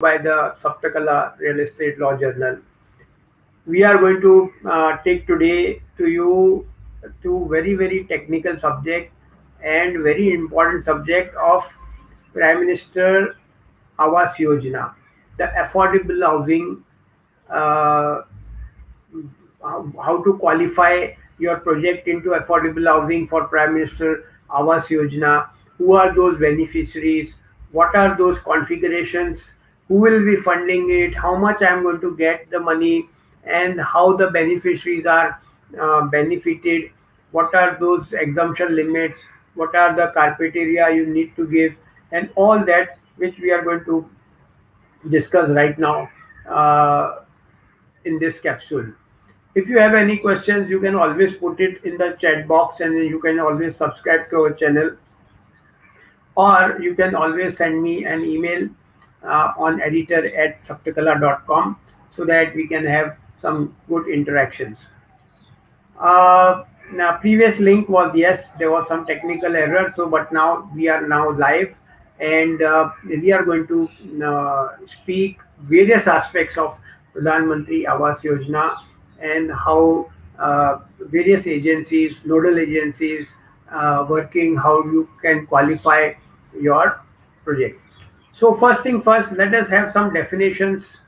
by the Saptakala Real Estate Law Journal. We are going to take today to you two very technical subject and very important subject of Prime Minister Awas Yojana, the affordable housing, uh, how to qualify your project into affordable housing for Prime Minister Awas Yojana, who are those beneficiaries, what are those configurations, who will be funding it, how much I am going to get the money, and how the beneficiaries are benefited, what are those exemption limits, what are the criteria you need to give, and all that which we are going to discuss right now in this capsule. If you have any questions, you can always put it in the chat box and you can always subscribe to our channel, or you can always send me an email on editor@saptakala.com so that we can have some good interactions. Now, previous link was, yes, there was some technical error. So, but now we are now live, and we are going to speak various aspects of Pradhan Mantri Awas Yojana and how various agencies, nodal agencies, working, how you can qualify your project. So, first thing first, let us have some definitions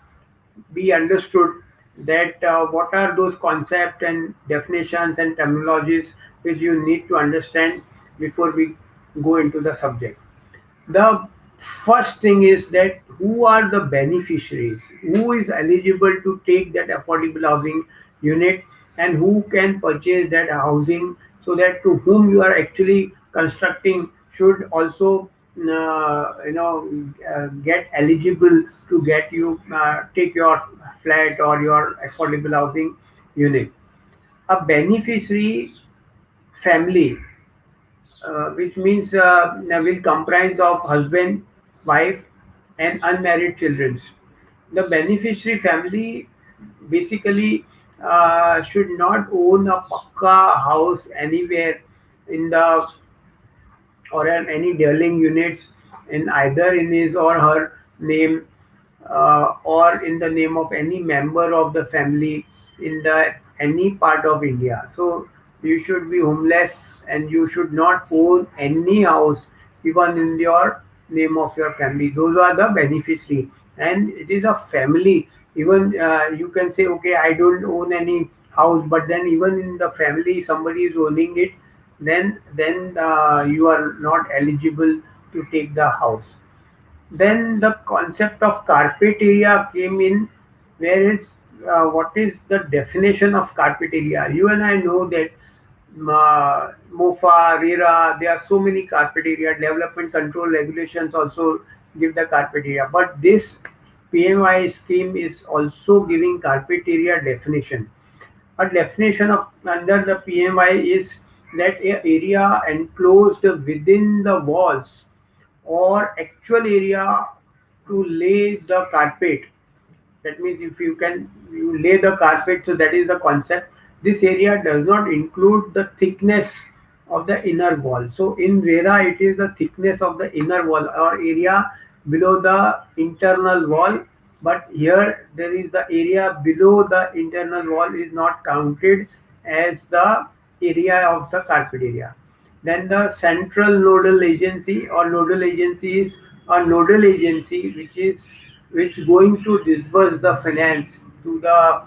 be understood, that what are those concepts and definitions and terminologies which you need to understand before we go into the subject. The first thing is that who are the beneficiaries, who is eligible to take that affordable housing unit, and who can purchase that housing, so that to whom you are actually constructing should also get eligible to get you take your flat or your affordable housing unit. A beneficiary family, which means will comprise of husband, wife, and unmarried children. The beneficiary family basically should not own a pakka house anywhere in the or any dwelling units in either in his or her name, or in the name of any member of the family in the any part of India. So you should be homeless and you should not own any house even in your name of your family. Those are the beneficiary, and it is a family. Even you can say, okay, I don't own any house, but then even in the family somebody is owning it, then you are not eligible to take the house. Then the concept of carpet area came in, where it's what is the definition of carpet area. You and I know that MOFA, RERA, there are so many carpet area. Development control regulations also give the carpet area, but this PMI scheme is also giving carpet area definition. A definition of under the PMI is that a area enclosed within the walls or actual area to lay the carpet. That means if you lay the carpet, so that is the concept. This area does not include the thickness of the inner wall. So in RERA, it is the thickness of the inner wall or area below the internal wall. But here there is the area below the internal wall is not counted as the area of the carpet area. Then the central nodal agency or nodal agency is a nodal agency which going to disburse the finance to the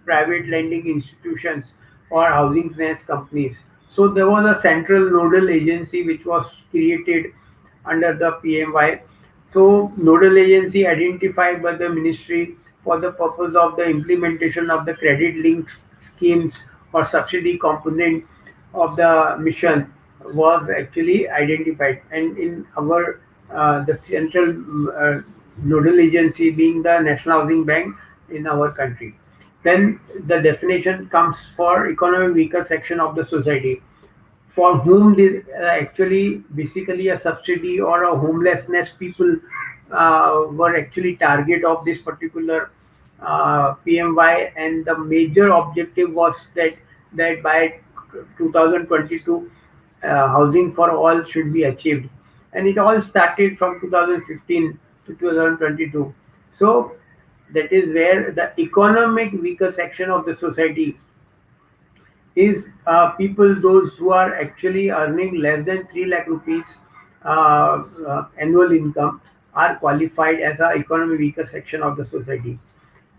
private lending institutions or housing finance companies. So there was a central nodal agency which was created under the PMY. So nodal agency identified by the ministry for the purpose of the implementation of the credit link schemes or subsidy component of the mission was actually identified, and in our the central nodal agency being the National Housing Bank in our country. Then the definition comes for economic weaker section of the society, for whom this actually basically a subsidy or a homelessness people were actually target of this particular PMY, and the major objective was that by 2022 housing for all should be achieved, and it all started from 2015 to 2022. So that is where the economic weaker section of the society is people those who are actually earning less than 3 lakh rupees annual income are qualified as a economic weaker section of the society.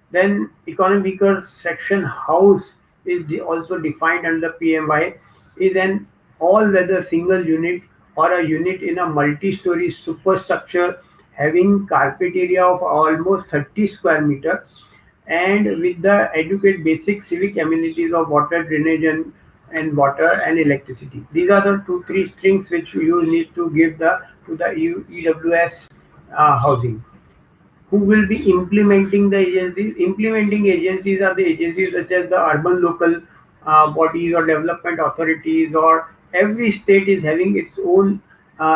Then economic weaker section house is also defined under PMY is an all-weather single unit or a unit in a multi-story superstructure having carpet area of almost 30 square meter and with the adequate basic civic amenities of water, drainage and water and electricity. These are the two, three things which you need to give to the EWS housing. Who will be implementing the agencies? Implementing agencies are the agencies such as the urban local bodies or development authorities, or every state is having its own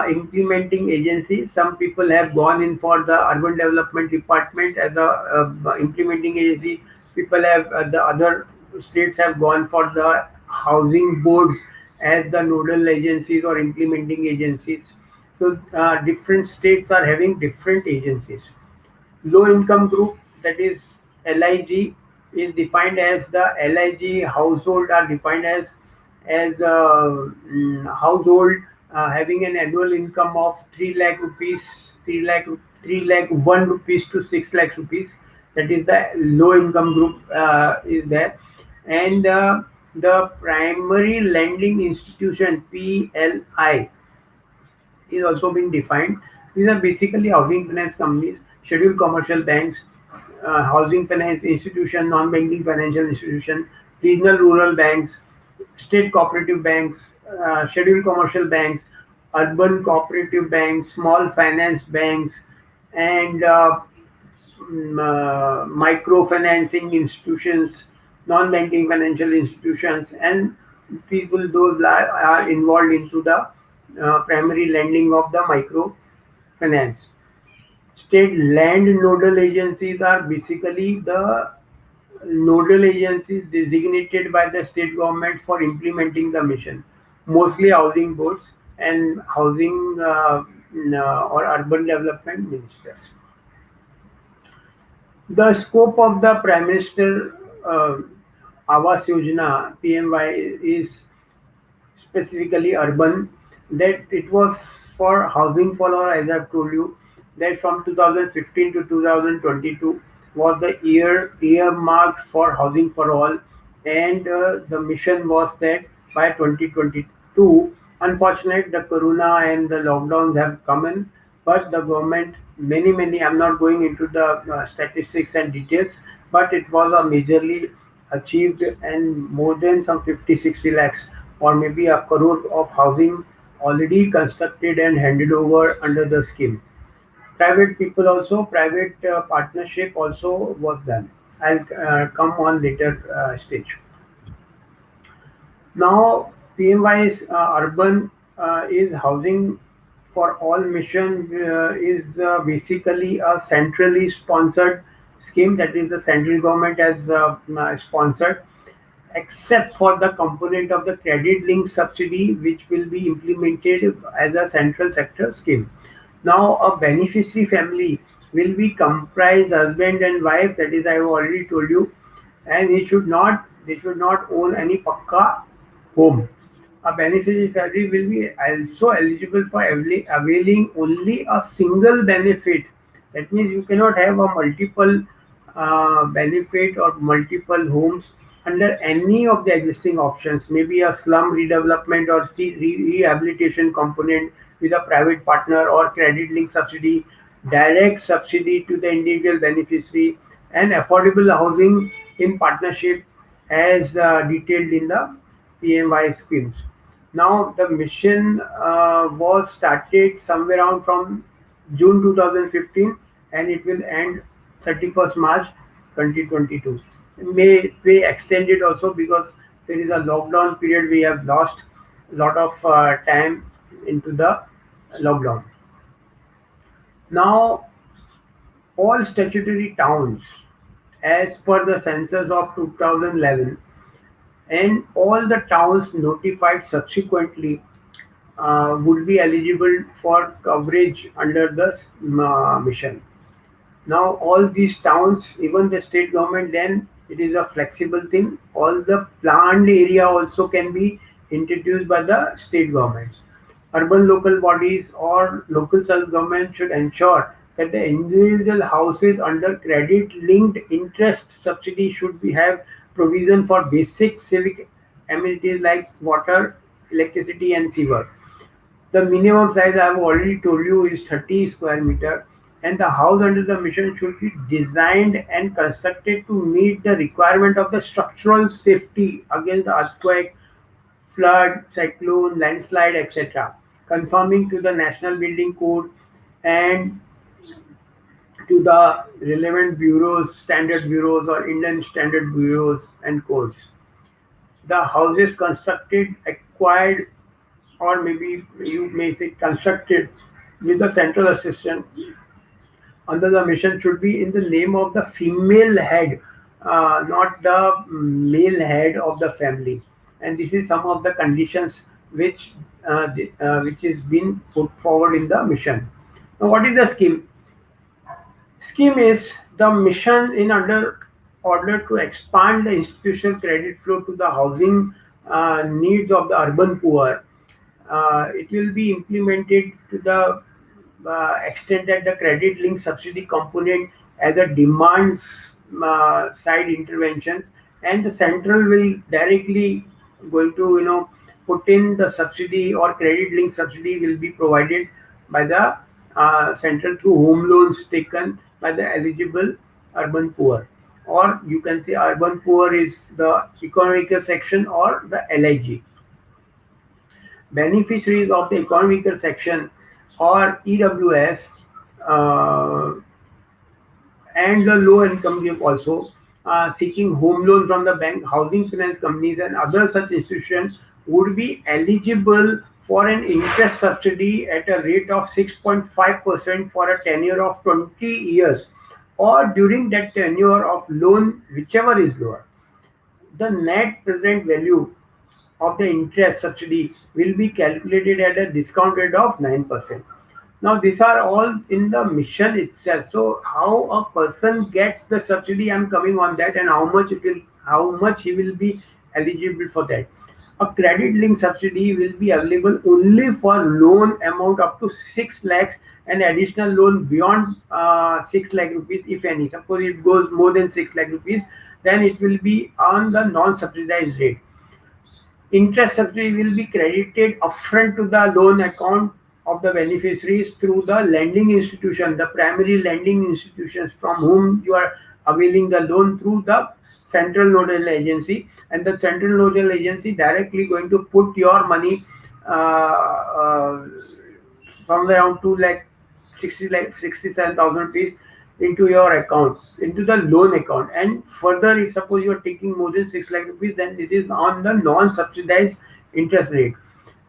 implementing agency. Some people have gone in for the urban development department as a implementing agency. People have the other states have gone for the housing boards as the nodal agencies or implementing agencies. So different states are having different agencies. Low income group, that is LIG, is defined as the LIG household are defined as household having an annual income of 3 lakh rupees, 3 lakh 1 rupees to 6 lakh rupees. That is the low income group is there. And the primary lending institution PLI is also being defined. These are basically housing finance companies, scheduled commercial banks, housing finance institution, non-banking financial institution, regional rural banks, state cooperative banks, scheduled commercial banks, urban cooperative banks, small finance banks, and microfinancing institutions, non-banking financial institutions, and people those are involved into the primary lending of the microfinance. State land nodal agencies are basically the nodal agencies designated by the state government for implementing the mission, mostly housing boards and housing or urban development ministers. The scope of the Prime Minister Awas Yojana (PMY) is specifically urban. That it was for housing for all, as I've told you, that from 2015 to 2022 was the year earmarked for housing for all, and the mission was that by 2022, unfortunately, the corona and the lockdowns have come in, but the government, many, I'm not going into the statistics and details, but it was a majorly achieved and more than some 50-60 lakhs or maybe a crore of housing already constructed and handed over under the scheme. Private people also, private partnership also was done. I'll come on later stage. Now, PMY is urban is housing for all mission is basically a centrally sponsored scheme, that is the central government has sponsored, except for the component of the credit linked subsidy which will be implemented as a central sector scheme. Now a beneficiary family will be comprised husband and wife, that is I have already told you, and they should not own any pakka home. A beneficiary family will be also eligible for availing only a single benefit. That means you cannot have a multiple benefit or multiple homes under any of the existing options. Maybe a slum redevelopment or rehabilitation component with a private partner or credit link subsidy, direct subsidy to the individual beneficiary, and affordable housing in partnership as detailed in the PMY schemes. Now, the mission was started somewhere around from June 2015 and it will end 31st March 2022. May extend it also because there is a lockdown period. We have lost a lot of time into the lockdown. Now, all statutory towns, as per the census of 2011, and all the towns notified subsequently would be eligible for coverage under the mission. Now all these towns, even the state government, then it is a flexible thing. All the planned area also can be introduced by the state governments. Urban local bodies or local self-government should ensure that the individual houses under credit-linked interest subsidy should be have provision for basic civic amenities like water, electricity, and sewer. The minimum size I have already told you is 30 square meter, and the house under the mission should be designed and constructed to meet the requirement of the structural safety against the earthquake, flood, cyclone, landslide, etc., conforming to the National Building Code and to the relevant bureaus, standard bureaus or Indian standard bureaus and codes. The houses constructed, acquired, or maybe you may say constructed with the central assistant under the mission should be in the name of the female head, not the male head of the family. And this is some of the conditions which is being put forward in the mission. Now, what is the scheme? Scheme is the mission in order to expand the institutional credit flow to the housing needs of the urban poor. It will be implemented to the extent that the credit link subsidy component as a demand side interventions, and the central will directly going to put in the subsidy or credit link subsidy will be provided by the central through home loans taken by the eligible urban poor, or you can say urban poor is the economical section or the LIG. Beneficiaries of the economical section or EWS uh, and the low income group also seeking home loans from the bank, housing finance companies, and other such institutions would be eligible for an interest subsidy at a rate of 6.5% for a tenure of 20 years or during that tenure of loan, whichever is lower. The net present value of the interest subsidy will be calculated at a discount rate of 9%. Now, these are all in the mission itself. So, how a person gets the subsidy, I'm coming on that, and how much he will be eligible for that. A credit link subsidy will be available only for loan amount up to 6 lakhs and additional loan beyond 6 lakh rupees, if any. Suppose it goes more than 6 lakh rupees, then it will be on the non-subsidized rate. Interest subsidy will be credited upfront to the loan account of the beneficiaries through the lending institution, the primary lending institutions from whom you are availing the loan through the central nodal agency, and the central nodal agency directly going to put your money somewhere around 2 lakh 67,000 rupees into your account, into the loan account. And further, if suppose you are taking more than 6 lakh rupees, then it is on the non-subsidized interest rate.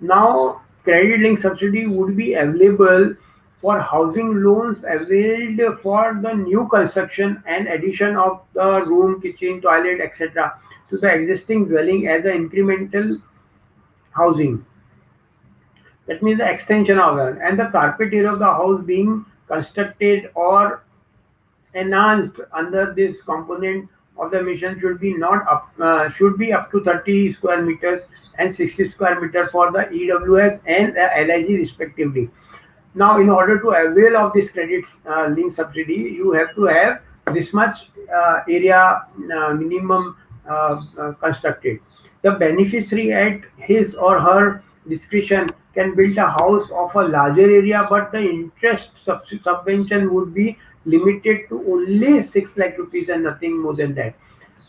Now, credit link subsidy would be available for housing loans availed for the new construction and addition of the room, kitchen, toilet, etc. to the existing dwelling as an incremental housing. That means the extension of it, and the carpet area of the house being constructed or enhanced under this component of the mission should be up to 30 square meters and 60 square meter for the EWS and the LIG respectively. Now, in order to avail of this credit link subsidy, you have to have this much area minimum constructed. The beneficiary at his or her discretion can build a house of a larger area, but the interest subvention would be limited to only 6 lakh rupees and nothing more than that.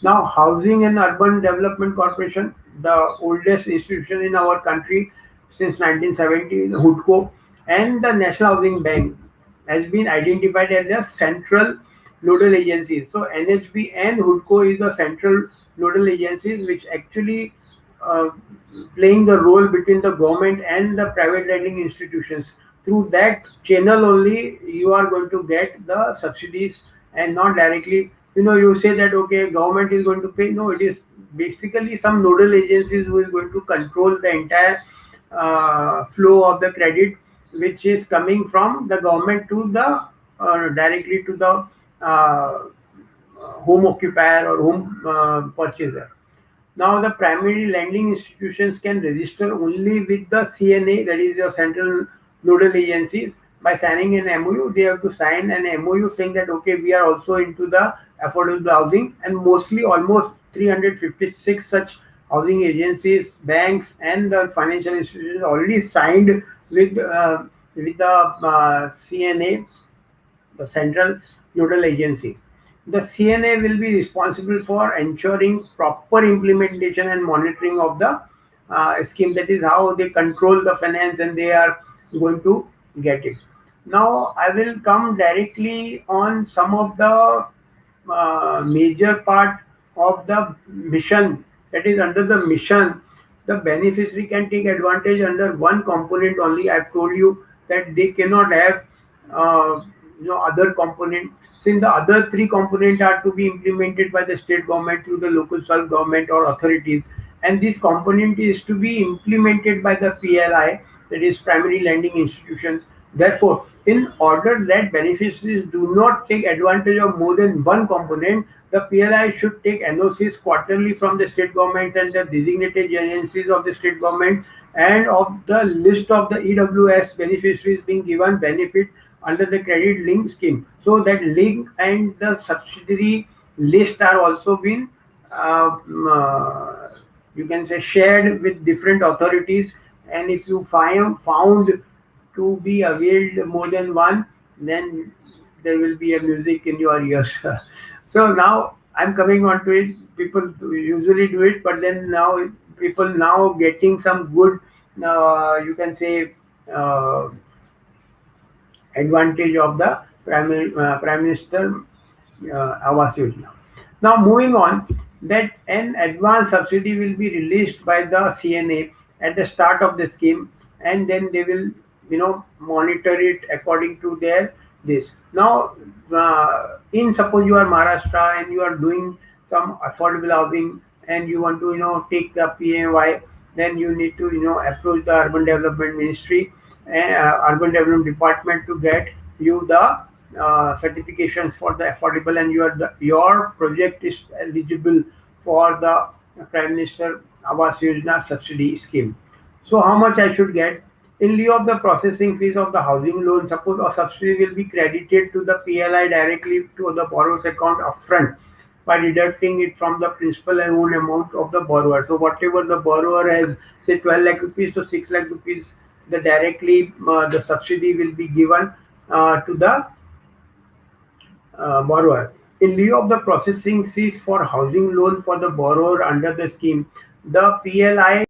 Now, Housing and Urban Development Corporation, the oldest institution in our country since 1970, HUDCO, and the National Housing Bank has been identified as the central nodal agencies. So NHB and HUDCO is the central nodal agencies which actually uh, playing the role between the government and the private lending institutions. Through that channel only you are going to get the subsidies and not directly. You say that okay, government is going to pay. No, it is basically some nodal agencies who is going to control the entire flow of the credit which is coming from the government to the directly to the uh, home occupier or home purchaser. Now, the primary lending institutions can register only with the CNA, that is your central nodal agencies. By signing an MOU, they have to sign an MOU saying that okay, we are also into the affordable housing, and mostly almost 356 such housing agencies, banks, and the financial institutions already signed with the CNA, the Central Nodal Agency. The CNA will be responsible for ensuring proper implementation and monitoring of the scheme. That is how they control the finance and they are going to get it. Now, I will come directly on some of the major part of the mission. That is, under the mission, the beneficiary can take advantage under one component only. I've told you that they cannot have uh, other component, since the other three components are to be implemented by the state government through the local self government or authorities, and this component is to be implemented by the PLI, that is primary lending institutions. Therefore, in order that beneficiaries do not take advantage of more than one component, the PLI should take NOCs quarterly from the state governments and the designated agencies of the state government, and of the list of the EWS beneficiaries being given benefit under the credit link scheme. So that link and the subsidiary list are also been you can say shared with different authorities, and if you find found to be availed more than one, then there will be a music in your ears. So now I'm coming on to it. People usually do it, but then now people now getting some good, you can say, advantage of the Prime Minister Awas Yojana. Now, moving on, that an advance subsidy will be released by the CNA at the start of the scheme, and then they will, monitor it according to their this. Now, in suppose you are Maharashtra and you are doing some affordable housing and you want to, take the PMAY, then you need to, approach the Urban Development Ministry and Urban Development Department to get you the certifications for the affordable, and your project is eligible for the Prime Minister Awas Yojana subsidy scheme. So how much I should get? In lieu of the processing fees of the housing loan, suppose a subsidy will be credited to the PLI directly to the borrower's account upfront by deducting it from the principal and loan amount of the borrower. So whatever the borrower has, say 12 lakh rupees to 6 lakh rupees, the directly the subsidy will be given to the borrower. In lieu of the processing fees for housing loan for the borrower under the scheme, the PLI